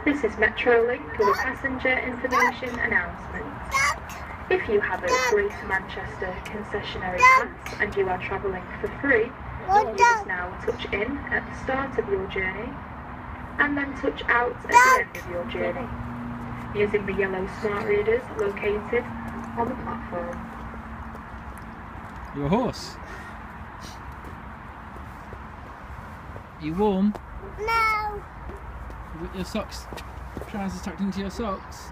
This is Metrolink with a passenger information announcement. If you have a Greater Manchester concessionary pass and you are travelling for free, you must now touch in at the start of your journey and then touch out at the end of your journey, using the yellow smart readers located on the platform. You're a horse. You warm? No. You got your socks, trousers tucked into your socks?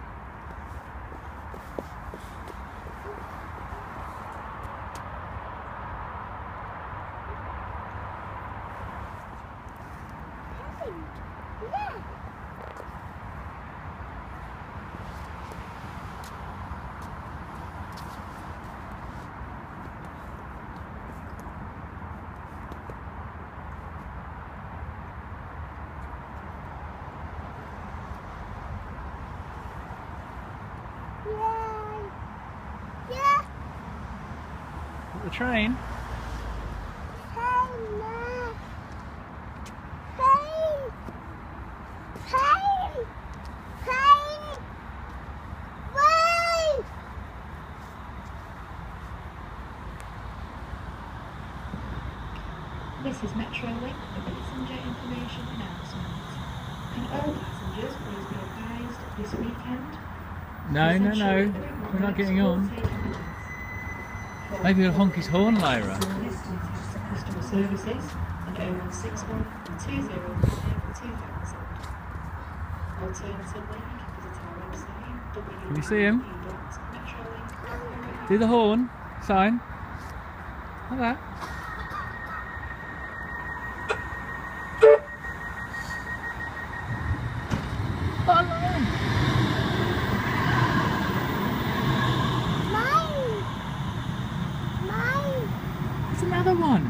Yeah. The train? This is Metrolink with a passenger information announcement. Can all passengers please be advised this weekend? No. We're not getting on. Maybe he'll honk his horn, Lyra. Customer services and 0161 205 2000. Alternatively, you can visit our website. Can you see him? www.metrolink.co.uk. Do the horn sign. Like that. It's another one.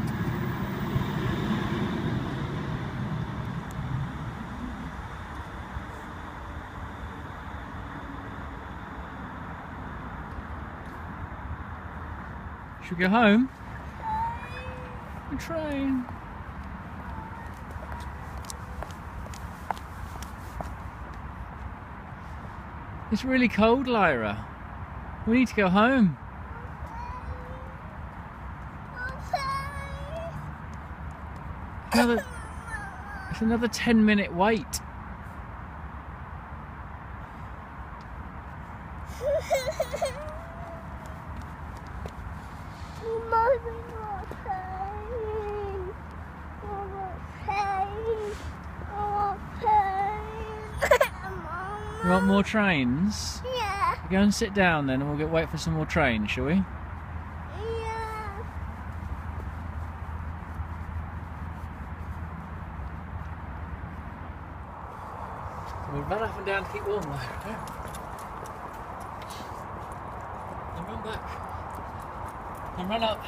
Should we go home? The train. It's really cold, Lyra. We need to go home. It's another 10-minute wait. You want more trains? Yeah. Go and sit down then and we'll wait for some more trains, shall we? Yeah. We'll run up and down to keep warm, Lyra. And run back. And run up.